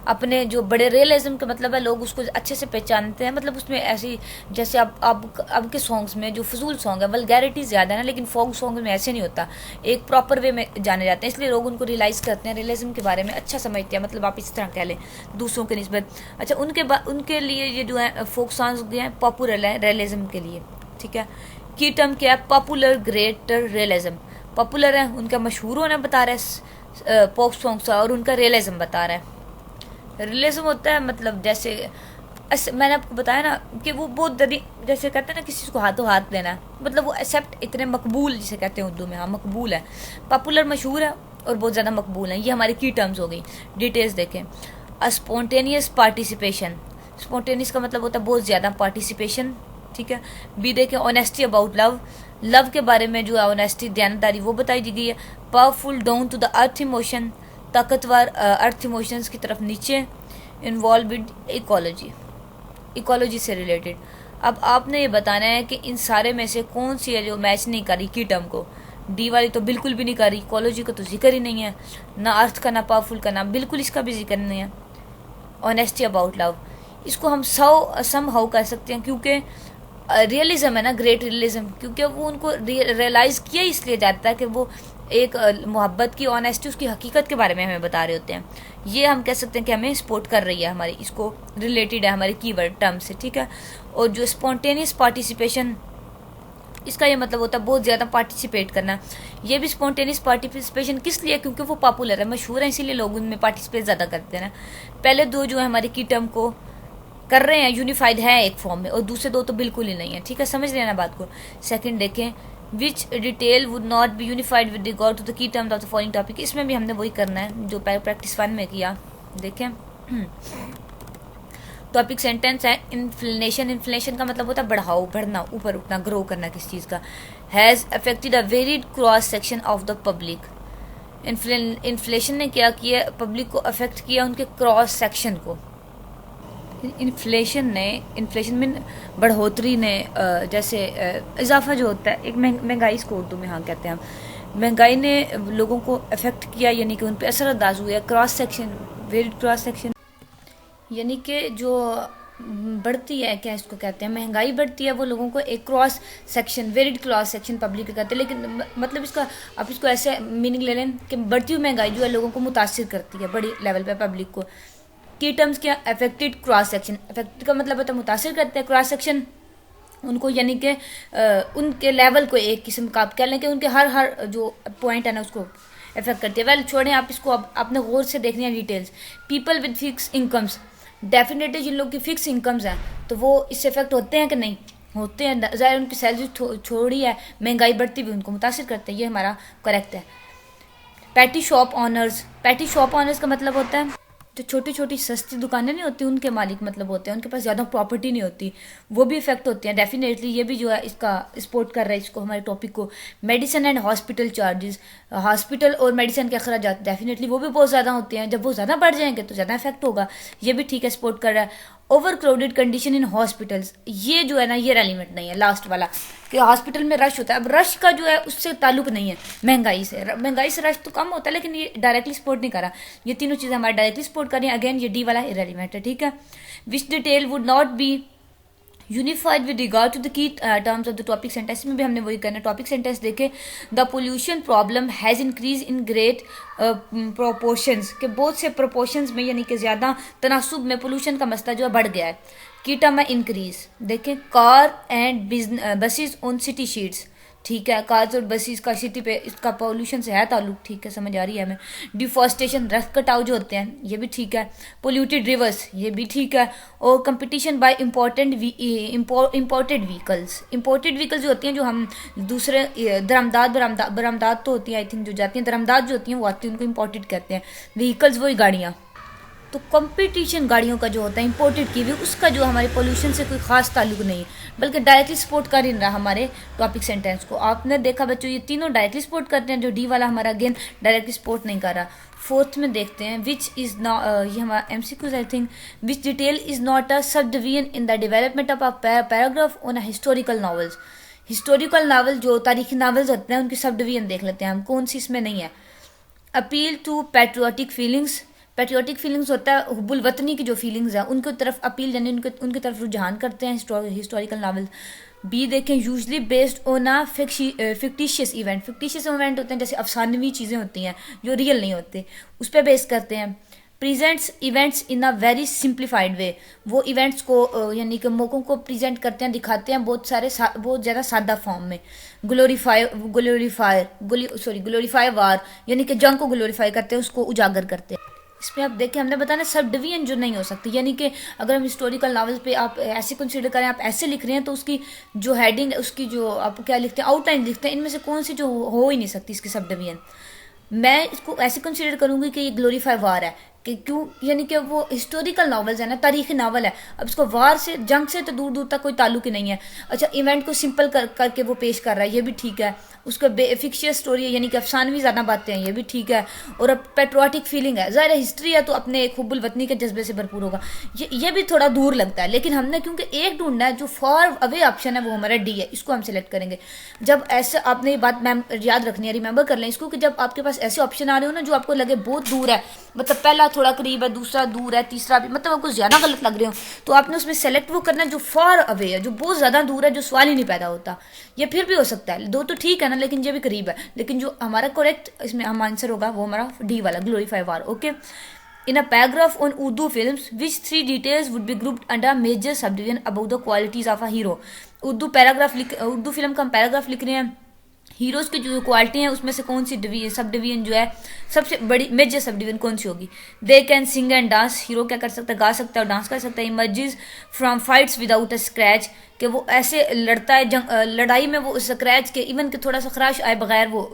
अपने जो बड़े रियलिज्म का मतलब है, लोग उसको अच्छे से पहचानते हैं, मतलब उसमें ऐसी, जैसे अब के सॉन्ग्स में जो फजूल सॉन्ग है, वल्गैरिटी ज़्यादा है ना, लेकिन फोक सॉन्ग में ऐसे नहीं होता, एक प्रॉपर वे में जाने जाते हैं, इसलिए लोग उनको रियलाइज़ करते हैं, रियलिज्म के बारे में अच्छा समझते हैं, मतलब आप इस तरह कह लें दूसरों के निस्बत। अच्छा, उनके लिए ये जो है फोक सॉन्ग्स हैं पॉपुलर है रियलिज्म के लिए, ठीक है। की टर्म क्या है? पॉपुलर ग्रेटर रियलिज्म, पॉपुलर है उनका मशहूर होना बता रहा है फोक सॉन्ग्स, और उनका रियलिज्म बता रहा है। रियलिज्म होता है मतलब जैसे मैंने आपको बताया ना कि वो बहुत जैसे कहते हैं ना किसी को हाथों हाथ देना, मतलब वो एक्सेप्ट इतने मकबूल जिसे कहते हैं उर्दू में, हाँ मकबूल है, पॉपुलर मशहूर है और बहुत ज़्यादा मकबूल है। ये हमारी की टर्म्स हो गई। डिटेल्स देखें। अ स्पॉन्टेनियस पार्टिसिपेशन, स्पॉन्टेनियस का मतलब होता है बहुत ज़्यादा पार्टिसिपेशन, ठीक है। बी देखें ऑनेस्टी अबाउट लव, लव के बारे में जो है ऑनेस्टी दयानतदारी वो बताई दी गई है। Powerful down to the earth emotion, ताकतवर अर्थ इमोशंस की तरफ नीचे। इन्वॉल्व विद इकोलॉजी, इकोलॉजी से रिलेटेड। अब आपने ये बताना है कि इन सारे में से कौन सी है जो मैच नहीं कर रही की टर्म को। डी वाली तो बिल्कुल भी नहीं कर रही, इकोलॉजी का तो जिक्र ही नहीं है, ना अर्थ का ना पावरफुल का, ना बिल्कुल इसका भी जिक्र नहीं है। ऑनेस्टी अबाउट लव, इसको हम सम हाउ कर सकते हैं क्योंकि रियलिज्म है ना, ग्रेट रियलिज्म, क्योंकि वो उनको रियलाइज़ किया इसलिए जाता है कि वो एक मोहब्बत की ऑनेस्टी, उसकी हकीकत के बारे में हमें बता रहे होते हैं। ये हम कह सकते हैं कि हमें सपोर्ट कर रही है हमारी, इसको रिलेटेड है हमारे कीवर्ड टर्म से, ठीक है। और जो स्पॉन्टेनियस पार्टिसिपेशन, इसका ये मतलब होता है बहुत ज़्यादा पार्टिसिपेट करना। ये भी स्पॉन्टेनियस पार्टिसिपेशन किस लिए, क्योंकि वो पॉपुलर है, मशहूर है, इसीलिए लोग उनमें पार्टिसिपेट ज़्यादा करते हैं ना। पहले दो जो है हमारे की टर्म को कर रहे हैं, यूनिफाइड है एक फॉर्म में, और दूसरे दो तो बिल्कुल ही नहीं है, ठीक है, समझ लेना बात को। सेकंड देखें, which detail would not be unified with regard to the key terms of the following topic, इसमें भी हमने वही करना है जो प्रैक्टिस 1 में किया। देखें टॉपिक सेंटेंस है इन्फ्लेशन, इन्फ्लेशन का मतलब होता है बढ़ाओ, बढ़ना, ऊपर उठना, ग्रो करना किस चीज़ का। Has affected a varied cross section of the public, inflation ने क्या किया, पब्लिक को अफेक्ट किया, उनके क्रॉस सेक्शन को। इन्फ्लेशन में बढ़ोतरी ने, जैसे इजाफा जो होता है, एक महंगाई इसको उर्दू में हाँ कहते हैं हम, महंगाई ने लोगों को अफेक्ट किया, यानी कि उन पर असरअंदाज हुआ। Cross section, varied cross section, यानी कि जो बढ़ती है, क्या इसको कहते हैं, महंगाई बढ़ती है, वो लोगों को एक cross section, varied cross section public कहते हैं। लेकिन मतलब इसका आप इसको ऐसे मीनिंग ले लें कि बढ़ती हुई महंगाई जो है लोगों को मुतासिर करती है बड़ी लेवल पे पब्लिक को। की टर्म्स क्या, अफेक्टेड क्रॉस सेक्शन, अफेक्टेड का मतलब होता है मुतासिर करते हैं, क्रॉस सेक्शन उनको, यानी कि उनके लेवल को एक किस्म का आप कह लें कि उनके हर जो पॉइंट है ना उसको इफेक्ट करती है। वेल छोड़ें, आप इसको अब आपने गौर से देखनी है details. People with fix incomes, definitely जिन लोग की फिक्स इनकम्स हैं तो वो इससे इफेक्ट होते हैं कि नहीं होते हैं, ज़ाहिर उनकी सैलरी छोड़ी है, महंगाई बढ़ती भी उनको मुतासिर करते हैं, ये हमारा करेक्ट है। Petty shop owners, petty shop owners का मतलब होता है जो छोटी छोटी सस्ती दुकानें नहीं होती उनके मालिक मतलब होते हैं, उनके पास ज़्यादा प्रॉपर्टी नहीं होती, वो भी इफेक्ट होती हैं डेफिनेटली। ये भी जो है इसका सपोर्ट कर रहा है इसको, हमारे टॉपिक को। Medicine and hospital charges, hospital और मेडिसिन के अखराजात डेफिनेटली वो भी बहुत ज़्यादा होते हैं, जब वो ज़्यादा बढ़ जाएंगे तो ज़्यादा इफेक्ट होगा, ये भी ठीक है, सपोर्ट कर रहा है। Over crowded condition in hospitals, ये जो है ना ये रेलिवेंट नहीं है, लास्ट वाला कि हॉस्पिटल में रश होता है। अब रश का जो है उससे ताल्लुक नहीं है महंगाई से, महंगाई से रश तो कम होता है, लेकिन ये डायरेक्टली सपोर्ट नहीं करा। ये तीनों चीज़ें हमारे डायरेक्टली सपोर्ट कर रही हैं। अगेन ये डी वाला इरेलीवेंट है, ठीक है। Which detail would not be unified with regard to the key terms of the topic sentence, में भी हमने वही करना है। टॉपिक सेंटेंस देखे, the pollution problem has increase in great proportions, के बहुत से प्रोपोर्शंस में, यानी कि ज़्यादा तनासुब में पोल्यूशन का मसला जो है बढ़ गया है। की टर्म है इंक्रीज। देखें car and buses on city sheets, ठीक है, कार्स और बसेस का सिटी पे इसका पोल्यूशन से है ताल्लुक, ठीक है, समझ आ रही है हमें। डिफॉरेस्टेशन, रख कटाव जो होते हैं, ये भी ठीक है। पोल्यूटेड रिवर्स, ये भी ठीक है। और competition by imported vehicles, imported vehicles जो होती हैं, जो हम दूसरे बरामदात तो होती हैं, आई थिंक जो जाती हैं दरामदात जो होती हैं वो आती हैं, उनको इम्पोर्टेड कहते हैं। व्हीकल्स वही गाड़ियाँ, तो कंपटीशन गाड़ियों का जो होता है इंपोर्टेड की भी, उसका जो हमारे पोल्यूशन से कोई खास ताल्लुक नहीं, बल्कि डायरेक्टली सपोर्ट कर ही रहा हमारे टॉपिक सेंटेंस को। आपने देखा बच्चों ये तीनों डायरेक्टली सपोर्ट करते हैं, जो डी वाला हमारा अगेन डायरेक्टली सपोर्ट नहीं कर रहा। फोर्थ में देखते हैं विच इज़ नॉट, ये हमारा MCQs I think, which detail is not a sub division in the development of a paragraph on a historical novels. Historical novel जो तारीखी नावल्स होते हैं उनकी सब डिवीजन देख लेते हैं हम, कौन सी इसमें नहीं है। Appeal to patriotic feelings, patriotic feelings होता है हुब्बुल वतनी की जो फीलिंग्स हैं उनकी तरफ अपील, यानी उनकी तरफ रुझान करते हैं हिस्टोरिकल नावल। बी देखें usually based on a fictitious event, fictitious event होते हैं जैसे अफसानवी चीज़ें होती हैं जो रियल नहीं होते, उस पर बेस करते हैं। Presents events in a very simplified वे, वो इवेंट्स को यानी कि मौक़ों को प्रेजेंट करते हैं, दिखाते हैं बहुत ज़्यादा सादा फॉर्म में। ग्लोरीफाई वार, यानी कि जंग को ग्लोरीफाई करते हैं, उसको उजागर करते हैं। इसमें आप देखें हमने बताया सब डिवीजन जो नहीं हो सकती, यानी कि अगर हम हिस्टोरिकल नावल्स पे आप ऐसे कंसीडर करें, आप ऐसे लिख रहे हैं तो उसकी जो हेडिंग है, उसकी जो आप क्या लिखते हैं, आउटलाइन लिखते हैं, इनमें से कौन सी जो हो ही नहीं सकती इसकी सब डिवीजन। मैं इसको ऐसे कंसीडर करूंगी कि ये ग्लोरीफाई वार है, कि क्यों, यानी कि वो हिस्टोरिकल नॉवेल्स है ना, तारीखी नावल है। अब इसको वार से, जंग से तो दूर दूर तक कोई ताल्लुक ही नहीं है। अच्छा, इवेंट को सिंपल करके वो पेश कर रहा है, ये भी ठीक है। उसका फिक्शियस स्टोरी है, यानी कि अफसानवी ज़्यादा बातें हैं, ये भी ठीक है। और अब पेट्रोटिक फीलिंग है, ज़ाहिर हिस्ट्री है तो अपने हुब्बुल वतनी के जज्बे से भरपूर होगा, ये भी थोड़ा दूर लगता है। लेकिन हमने क्योंकि एक ढूंढना है, जो फार अवे ऑप्शन है वो हमारा डी है, इसको हम सिलेक्ट करेंगे। जब ऐसे आपने ये बात मैम याद रखनी है, रिमेंबर कर लें इसको, कि जब आपके पास ऐसे ऑप्शन आ रहे हो ना जो आपको लगे बहुत दूर है, मतलब पहला थोड़ा करीब है, दूसरा दूर है, तीसरा भी, मतलब आपको ज्यादा गलत लग रहे हो, तो आपने उसमें सेलेक्ट वो करना है जो फार अवे है, जो बहुत ज्यादा दूर है, जो सवाल ही नहीं पैदा होता। ये फिर भी हो सकता है, दो तो ठीक है ना, लेकिन ये भी करीब है। लेकिन जो हमारा करेक्ट इसमें हम आंसर होगा वो हमारा डी वाला, glorify war. Okay, in a paragraph on Urdu films, which three details would be grouped under a major subdivision about the qualities of a hero? Urdu film का हम पैराग्राफ लिख रहे हैं, हीरोज की जो क्वालिटी है उसमें से कौन सी सब डिवीजन जो है, सबसे बड़ी मेजर सब डिवीजन कौन सी होगी? They can sing and dance, hero क्या कर सकता है, गा सकता है और डांस कर सकता है। Emerges from fights without a scratch, कि वो ऐसे लड़ता है लड़ाई में वो स्क्रैच के, इवन कि थोड़ा सा खराश आए बगैर वो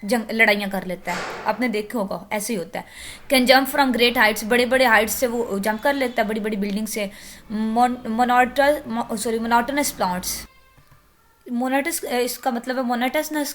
लड़ाइयाँ कर लेता है, आपने देखे होगा ऐसे ही होता है। Can jump from great Heights, बड़े बड़े हाइट्स से वो जंप कर लेता है, बड़ी बड़ी बिल्डिंग से। मोनोटनस प्लांट्स, मोनाटस इसका मतलब है मोनोटनस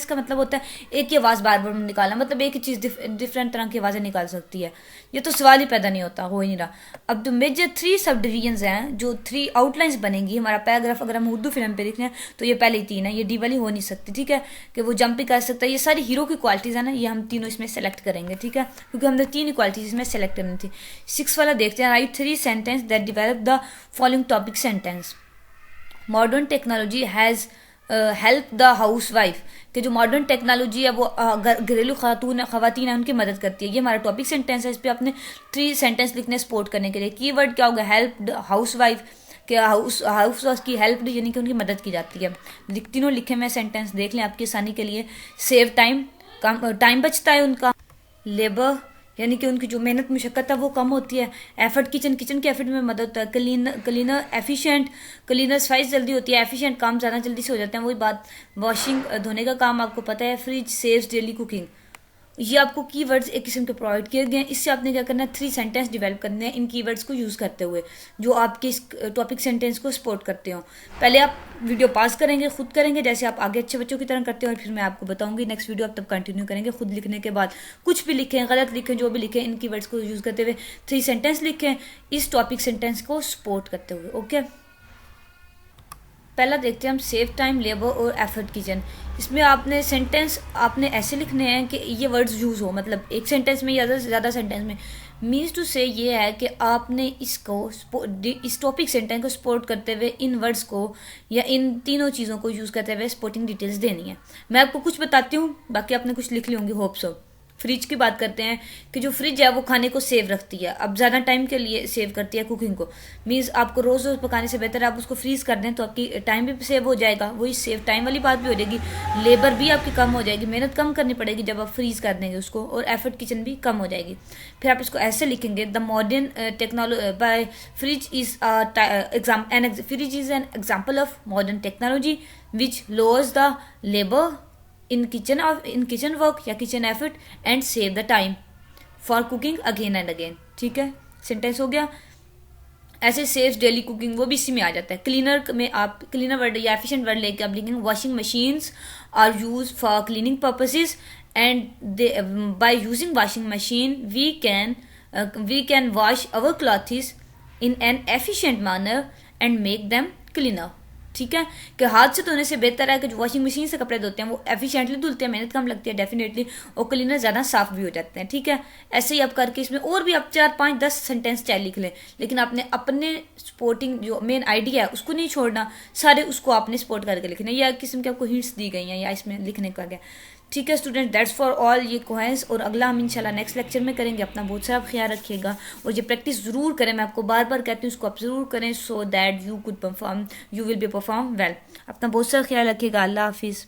का मतलब होता है एक ही आवाज़ बार बार निकालना, मतलब एक ही चीज़ डिफरेंट तरह की आवाज़ें निकाल सकती है। ये तो सवाल ही पैदा नहीं होता, हो ही नहीं रहा। अब जो मेजर थ्री सब डिवीजन्स हैं, जो थ्री आउटलाइंस बनेंगी हमारा पैराग्राफ, अगर हम उर्दू फिल्म पे लिख रहे हैं तो ये पहले ही तीन है, ये डी वाली हो नहीं सकती, ठीक है, कि वो जंप भी कर सकता है। ये सारी हीरो की क्वालिटीज़ है ना, ये हम तीनों इसमें सेलेक्ट करेंगे, ठीक है, क्योंकि हमने तीन ही क्वालिटीज इसमें सेलेक्ट करनी थी। 6 वाला देखते हैं, right 3 sentence that develop the following topic sentence. Modern technology has help the house wife, कि जो मॉडर्न टेक्नोलॉजी है वो घरेलू खवातीन है उनकी मदद करती है। ये हमारा टॉपिक सेंटेंस है, इस पर अपने 3 सेंटेंस लिखने सपोर्ट करने के लिए। कीवर्ड क्या होगा? हेल्प द हाउस वाइफ, कि हाउस वाइफ की हेल्प, यानी कि उनकी मदद की जाती है। तीनों लिखे हुए सेंटेंस देख लें आपकी आसानी के लिए। सेव टाइम, कम टाइम बचता है उनका। लेबर, यानी कि उनकी जो मेहनत मुशक्कत है वो कम होती है। एफर्ट, किचन के एफर्ट में मदद होता है। क्लीनर एफिशिएंट, क्लीनर सफाई जल्दी होती है, एफिशिएंट काम ज़्यादा जल्दी से हो जाते हैं, वही बात। वॉशिंग, धोने का काम आपको पता है। Fridge saves daily cooking. ये आपको कीवर्ड्स एक किस्म के प्रोवाइड किए गए हैं, इससे आपने क्या करना है, 3 सेंटेंस डेवलप करने हैं इन कीवर्ड्स को यूज़ करते हुए, जो आपके इस टॉपिक सेंटेंस को सपोर्ट करते हो। पहले आप वीडियो पास करेंगे, खुद करेंगे, जैसे आप आगे अच्छे बच्चों की तरह करते हो, और फिर मैं आपको बताऊंगी नेक्स्ट वीडियो, आप तब कंटिन्यू करेंगे। खुद लिखने के बाद कुछ भी लिखें, गलत लिखें, जो भी लिखें, इन कीवर्ड्स को यूज़ करते हुए 3 सेंटेंस लिखें इस टॉपिक सेंटेंस को सपोर्ट करते हुए। ओके, पहला देखते हैं हम, सेव टाइम, लेबर और एफर्ट किचन। इसमें आपने सेंटेंस आपने ऐसे लिखने हैं कि ये वर्ड्स यूज़ हो, मतलब एक सेंटेंस में या ज़्यादा सेंटेंस में। मीन्स टू से ये है कि आपने इसको इस टॉपिक सेंटेंस को सपोर्ट करते हुए इन वर्ड्स को या इन तीनों चीज़ों को यूज़ करते हुए सपोर्टिंग डिटेल्स देनी है। मैं आपको कुछ बताती हूँ, बाकी आपने कुछ लिख ली होंगी, होप सो। फ्रिज की बात करते हैं कि जो फ्रिज है वो खाने को सेव रखती है, अब ज़्यादा टाइम के लिए सेव करती है कुकिंग को। मीन्स आपको रोज़ रोज़ पकाने से बेहतर है आप उसको फ्रीज कर दें, तो आपकी टाइम भी सेव हो जाएगा, वही सेव टाइम वाली बात भी हो जाएगी। लेबर भी आपकी कम हो जाएगी, मेहनत कम करनी पड़ेगी जब आप फ्रीज कर देंगे उसको, और एफर्ट किचन भी कम हो जाएगी। फिर आप इसको ऐसे लिखेंगे, the modern technology by fridge is fridge is an example of modern technology which lowers the labour in kitchen work या kitchen effort and save the time for cooking again and again। ठीक है, सेंटेंस हो गया। ऐसे सेव्स डेली कुकिंग, वो भी इसी में आ जाता है। क्लीनर में आप क्लीनर वर्ड या एफिशिएंट वर्ड लेके आप लिखेंगे, washing machines are use for cleaning purposes and by using washing machine we can wash our clothes in an efficient manner and make them cleaner. ठीक है, कि हाथ से धोने से बेहतर है कि जो वॉशिंग मशीन से कपड़े धोते हैं वो एफिशिएंटली धुलते हैं, मेहनत कम लगती है डेफिनेटली, और क्लीनर ज़्यादा साफ भी हो जाते हैं। ठीक है, ऐसे ही आप करके इसमें और भी आप 4, 5, 10 सेंटेंस चाहे लिख लें, लेकिन आपने अपने सपोर्टिंग जो मेन आइडिया है उसको नहीं छोड़ना, सारे उसको आपने सपोर्ट करके लिखना, या किस्म के आपको हिंट्स दी गई हैं या इसमें लिखने का गया। ठीक है स्टूडेंट, दैट्स फॉर ऑल ये क्वेश्चंस, और अगला हम इंशाल्लाह नेक्स्ट लेक्चर में करेंगे। अपना बहुत सारा ख्याल रखिएगा और ये प्रैक्टिस ज़रूर करें, मैं आपको बार बार कहती हूँ इसको आप ज़रूर करें, so that you will be perform well. अपना बहुत सारा ख्याल रखिएगा। अल्लाह हाफिज़।